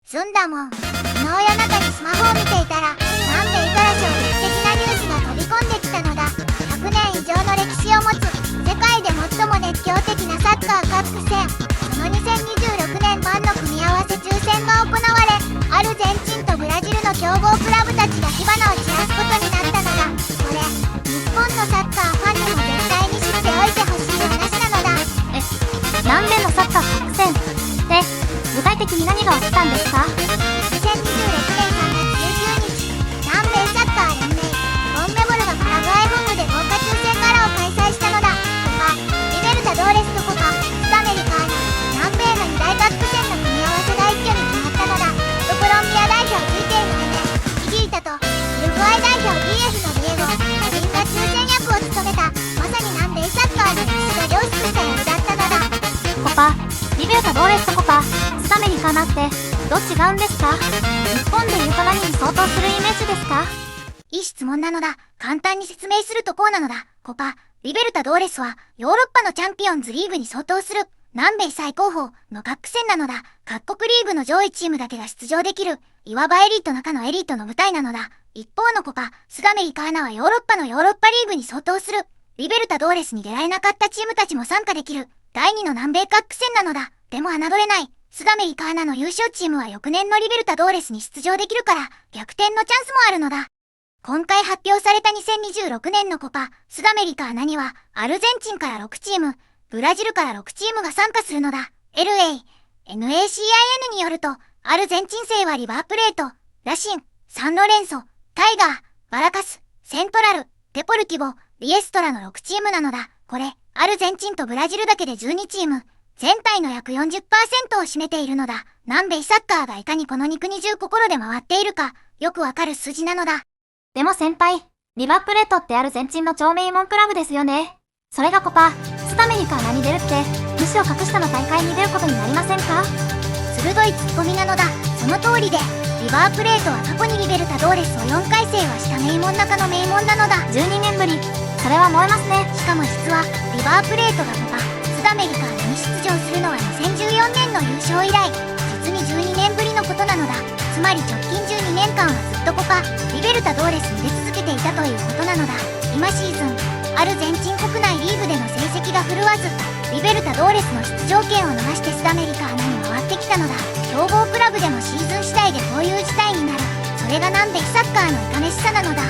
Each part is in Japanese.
済んだもん。昨日夜中にスマホを見ていたら、南米から衝撃的なニュースが飛び込んできたのだ。100年以上の歴史を持つ、世界で最も熱狂的なサッカーカップ戦。その2026年版の組み合わせ抽選が行われ、アルゼンチンとブラジルの強豪クラブたちが火花を散らすことになったのだ。これ、日本のサッカーファンにも絶対に知っておいてほしい話なのだ。南米のサッカーカップ戦で具体的に何が起きたんですか？ 2026 年3月19日、南米サッカー連盟コンメボルがパラグアイ本部で豪華抽選ガラを開催したのだ。リベルタドーレスとコパスダメリカーナ、南米の2大カップ戦の組み合わせが一挙に決まったのだ。コロンビア代表 GT のエネイギータとウルグアイ代表 DF のディエゴ、個人が抽選役を務めた。まさに南米サッカーの歴史が凝縮した夜だったのだ。コパ、リベルタドーレスとコパスダメリカナってどう違うんですか？日本でいうと何に相当するイメージですか？いい質問なのだ。簡単に説明するとこうなのだ。コパ、リベルタドーレスはヨーロッパのチャンピオンズリーグに相当する南米最高峰のカップ戦なのだ。各国リーグの上位チームだけが出場できる、いわばエリート中のエリートの舞台なのだ。一方のコパ、スダメリカーナはヨーロッパのヨーロッパリーグに相当する、リベルタドーレスに出られなかったチームたちも参加できる、第2の南米カップ戦なのだ。でも侮れない。スダメリカーナの優勝チームは翌年のリベルタドーレスに出場できるから、逆転のチャンスもあるのだ。今回発表された2026年のコパ、スダメリカーナには、アルゼンチンから6チーム、ブラジルから6チームが参加するのだ。NACIN によると、アルゼンチン勢はリバープレート、ラシン、サンロレンソ、タイガー、バラカス、セントラル、デポルティボ、リエストラの6チームなのだ。これ、アルゼンチンとブラジルだけで12チーム、全体の約 40% を占めているのだ。南米サッカーがいかにこの2国中心で回っているか、よくわかる数字なのだ。でも先輩、リバープレートってアルゼンチンの超名門クラブですよね。それがコパ、スダメリカーナに出るって、むしろ格下の大会に出ることになりませんか？鋭いツッコミなのだ。その通りで、リバープレートは過去にリベルタドーレスを4回制はした名門中の名門なのだ。12年ぶり、それは燃えますね。しかも実は、リバープレートがコパ、スダメリカーナに出場するのは2014年の優勝以来、実に12年ぶりのことなのだ。つまり直近12年間はずっとコパ、リベルタドーレスに出続けていたということなのだ。今シーズン、アルゼンチン国内リーグでの成績が振るわず、リベルタドーレスの出場権を逃してスダメリカーナに回ってきたのだ。強豪クラブでもシーズン次第でこういう事態になる。それが南米サッカーのいかめしさなのだ。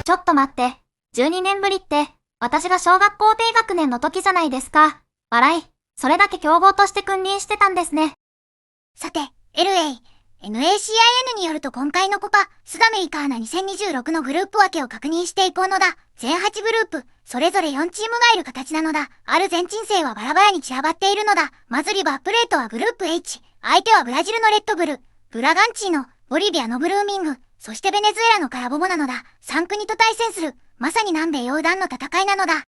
ちょっと待って、12年ぶりって、私が小学校低学年の時じゃないですか。笑い、それだけ強豪として君臨してたんですね。さて、NACIN によると今回のコパ、スダメリカーナ2026のグループ分けを確認していこうのだ。全8グループ、それぞれ4チームがいる形なのだ。アルゼンチン勢はバラバラに散らばっているのだ。まずリバープレートはグループ H、相手はブラジルのレッドブル、ブラガンチーノ、ボリビアのブルーミング、そしてベネズエラのカラボボなのだ。3国と対戦する、まさに南米横断の戦いなのだ。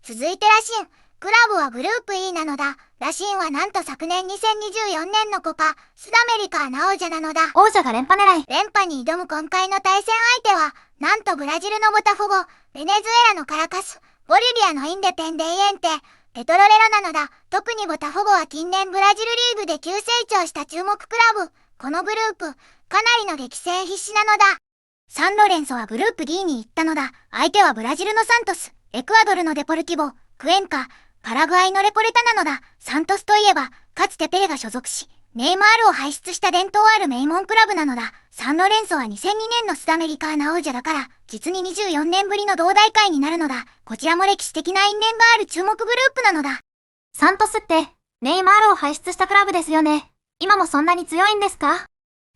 続いてラシン。クラブはグループ E なのだ。ラシンはなんと昨年2024年のコパ、スダメリカーナ王者なのだ。王者が連覇狙い。連覇に挑む今回の対戦相手は、なんとブラジルのボタフォゴ、ベネズエラのカラカス、ボリビアのインデペンデイエンテ、ペトロレロなのだ。特にボタフォゴは近年ブラジルリーグで急成長した注目クラブ。このグループ、かなりの激戦必至なのだ。サンロレンソはグループ D に行ったのだ。相手はブラジルのサントス、エクアドルのデポルティボ、クエンカ、パラグアイのレコレタなのだ。サントスといえば、かつてペレが所属し、ネイマールを輩出した伝統ある名門クラブなのだ。サンロレンソは2002年のスダメリカーナ王者だから、実に24年ぶりの同大会になるのだ。こちらも歴史的な因縁がある注目グループなのだ。サントスって、ネイマールを輩出したクラブですよね。今もそんなに強いんですか？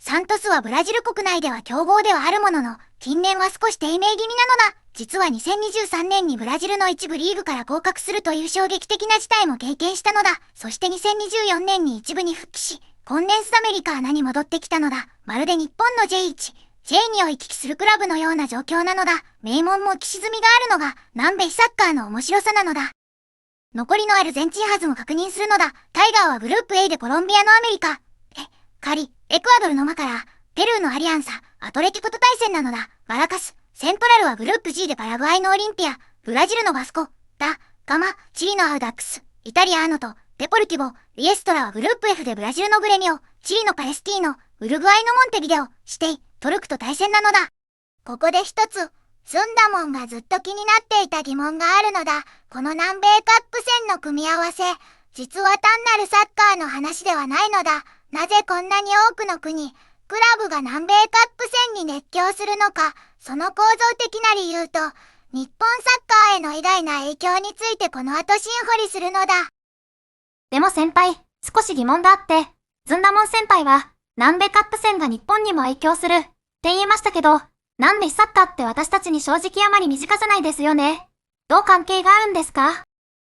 サントスはブラジル国内では強豪ではあるものの、近年は少し低迷気味なのだ。実は2023年にブラジルの一部リーグから降格するという衝撃的な事態も経験したのだ。そして2024年に一部に復帰し、今年スダメリカーナに戻ってきたのだ。まるで日本の J1、J2 を行き来するクラブのような状況なのだ。名門も浮き沈みがあるのが南米サッカーの面白さなのだ。残りのアルゼンチンハズも確認するのだ。タイガーはグループ A でコロンビアのアメリカ、カリ、エクアドルのマカラ、ペルーのアリアンサ、アトレティコと対戦なのだ。バラカス、セントラルはグループ G でパラグアイのオリンピア、ブラジルのバスコ、ガマ、チリのアウダックス、イタリアーノと、デポルティボ、リエストラはグループ F でブラジルのグレミオ、チリのパレスティーノ、ウルグアイのモンテビデオ、シテイ、トルクと対戦なのだ。ここで一つ、スンダモンがずっと気になっていた疑問があるのだ。この南米カップ戦の組み合わせ、実は単なるサッカーの話ではないのだ。なぜこんなに多くの国、クラブが南米カップ戦に熱狂するのか、その構造的な理由と、日本サッカーへの偉大な影響についてこの後深掘りするのだ。でも先輩、少し疑問があって、ズンダモン先輩は、南米カップ戦が日本にも影響する、って言いましたけど、なんでサッカーって私たちに正直あまり身近じゃないですよね。どう関係があるんですか？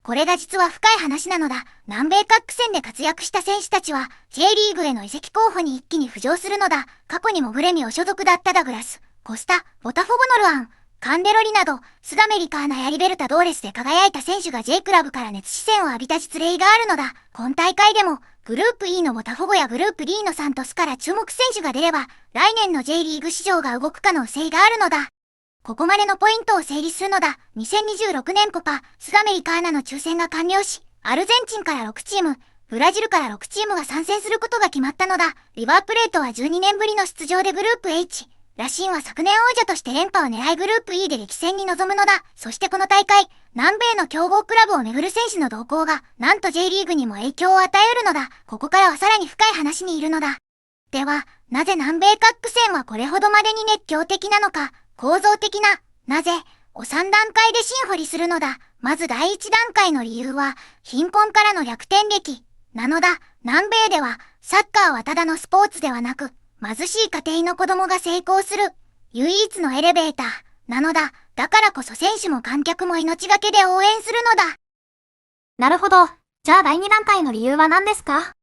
これが実は深い話なのだ。南米カップ戦で活躍した選手たちは、J リーグへの移籍候補に一気に浮上するのだ。過去にもグレミオ所属だったダグラス、コスタ、ボタフォゴノルアン、カンデロリなど、スダメリカーナやリベルタドーレスで輝いた選手が J クラブから熱視線を浴びた実例があるのだ。今大会でも、グループ E のボタフォゴやグループ D のサントスから注目選手が出れば、来年の J リーグ市場が動く可能性があるのだ。ここまでのポイントを整理するのだ。2026年コパ、スダメリカーナの抽選が完了し、アルゼンチンから6チーム、ブラジルから6チームが参戦することが決まったのだ。リバープレートは12年ぶりの出場でグループ H。ラシンは昨年王者として連覇を狙いグループ E で激戦に臨むのだ。そしてこの大会、南米の強豪クラブをめぐる選手の動向が、なんと J リーグにも影響を与えうるのだ。ここからはさらに深い話にいるのだ。では、なぜ南米カップ戦はこれほどまでに熱狂的なのか、構造的な、なぜ、を3段階で深掘りするのだ。まず第1段階の理由は、貧困からの逆転劇、なのだ。南米では、サッカーはただのスポーツではなく、貧しい家庭の子供が成功する、唯一のエレベーター、なのだ。だからこそ選手も観客も命がけで応援するのだ。なるほど。じゃあ第2段階の理由は何ですか？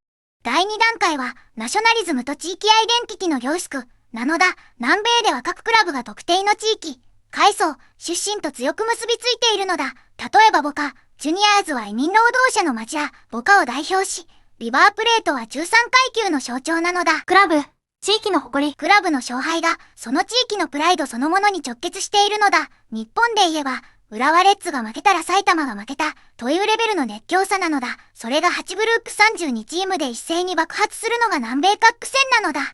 第2段階は、ナショナリズムと地域アイデンティティの凝縮、なのだ。南米では各クラブが特定の地域、階層、出身と強く結びついているのだ。例えばボカ、ジュニアーズは移民労働者の町や、ボカを代表し、リバープレートは13階級の象徴なのだ。クラブ、地域の誇り。クラブの勝敗が、その地域のプライドそのものに直結しているのだ。日本で言えば、浦和レッズが負けたら埼玉が負けた、というレベルの熱狂さなのだ。それが8グループ32チームで一斉に爆発するのが南米カップ戦なのだ。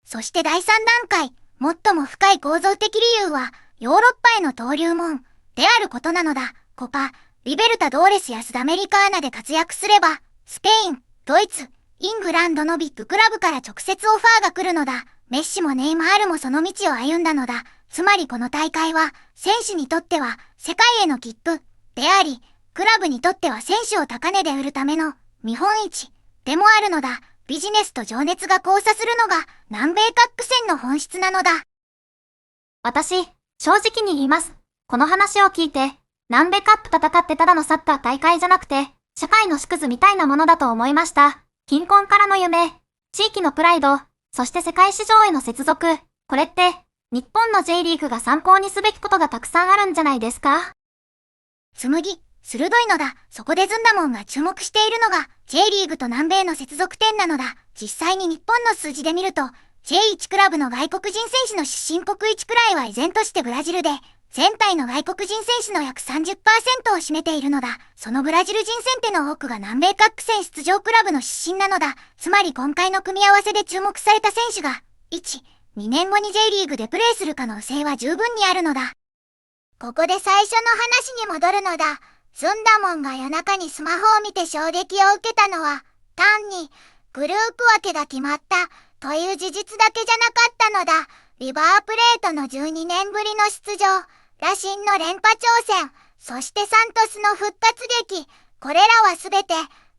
そして第3段階、最も深い構造的理由は、ヨーロッパへの登竜門であることなのだ。コパ、リベルタドーレスやスダメリカーナで活躍すれば、スペイン、ドイツ、イングランドのビッグクラブから直接オファーが来るのだ。メッシもネイマールもその道を歩んだのだ。つまりこの大会は、選手にとっては世界への切符であり、クラブにとっては選手を高値で売るための見本市でもあるのだ。ビジネスと情熱が交差するのが南米カップ戦の本質なのだ。私、正直に言います。この話を聞いて、南米カップ戦ってただのサッカー大会じゃなくて、社会の縮図みたいなものだと思いました。貧困からの夢、地域のプライド、そして世界市場への接続。これって、日本の J リーグが参考にすべきことがたくさんあるんじゃないですか？紬、鋭いのだ。そこでズンダモンが注目しているのが、J リーグと南米の接続点なのだ。実際に日本の数字で見ると、J1 クラブの外国人選手の出身国1くらいは依然としてブラジルで、全体の外国人選手の約 30% を占めているのだ。そのブラジル人選手の多くが南米カップ戦出場クラブの出身なのだ。つまり今回の組み合わせで注目された選手が、1、2年後に J リーグでプレーする可能性は十分にあるのだ。ここで最初の話に戻るのだ。ズンダモンが夜中にスマホを見て衝撃を受けたのは、単にグループ分けが決まったという事実だけじゃなかったのだ。リバープレートの12年ぶりの出場、ラシンの連覇挑戦、そしてサントスの復活劇、これらはすべて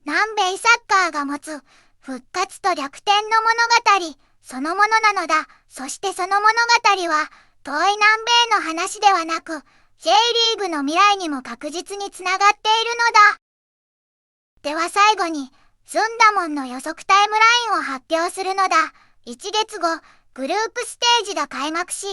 南米サッカーが持つ復活と逆転の物語そのものなのだ。そしてその物語は遠い南米の話ではなく、J リーグの未来にも確実につながっているのだ。では最後に、ズンダモンの予測タイムラインを発表するのだ。1月後、グループステージが開幕し、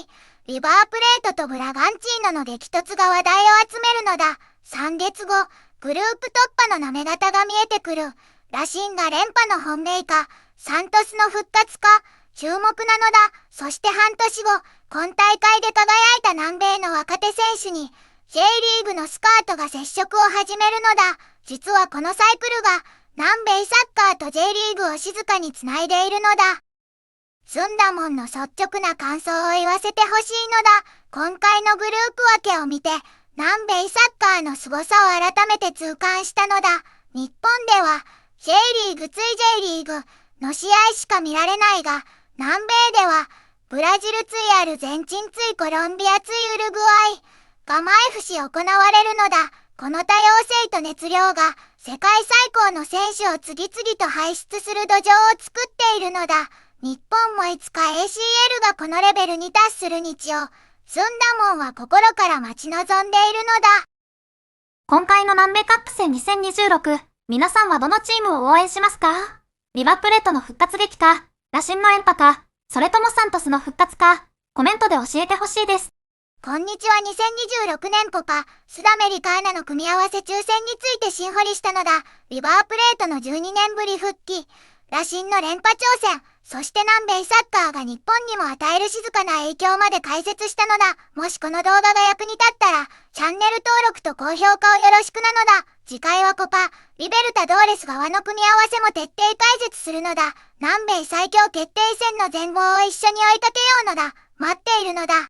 リバープレートとブラガンチーノの激突が話題を集めるのだ。3月後、グループ突破のなめ方が見えてくる。ラシンが連覇の本命か、サントスの復活か、注目なのだ。そして半年後、今大会で輝いた南米の若手選手に、J リーグのスカートが接触を始めるのだ。実はこのサイクルが、南米サッカーと J リーグを静かにつないでいるのだ。スンダモンの率直な感想を言わせてほしいのだ。今回のグループ分けを見て、南米サッカーの凄さを改めて痛感したのだ。日本では、J リーグつい J リーグの試合しか見られないが、南米では、ブラジルついアルゼンチンついコロンビアついウルグアイが毎節行われるのだ。この多様性と熱量が世界最高の選手を次々と輩出する土壌を作っているのだ。日本もいつか ACL がこのレベルに達する日をスンダモンは心から待ち望んでいるのだ。今回の南米カップ戦2026、皆さんはどのチームを応援しますか？リバプレートの復活劇か、ラシンの連覇か、それともサントスの復活か、コメントで教えてほしいです。こんにちは。2026年コパ、スダメリカーナの組み合わせ抽選について新掘りしたのだ。リバープレートの12年ぶり復帰、ラシンの連覇挑戦、そして南米サッカーが日本にも与える静かな影響まで解説したのだ。もしこの動画が役に立ったら、チャンネル登録と高評価をよろしくなのだ。次回はコパ、リベルタドーレス側の組み合わせも徹底解説するのだ。南米最強決定戦の全貌を一緒に追いかけようのだ。待っているのだ。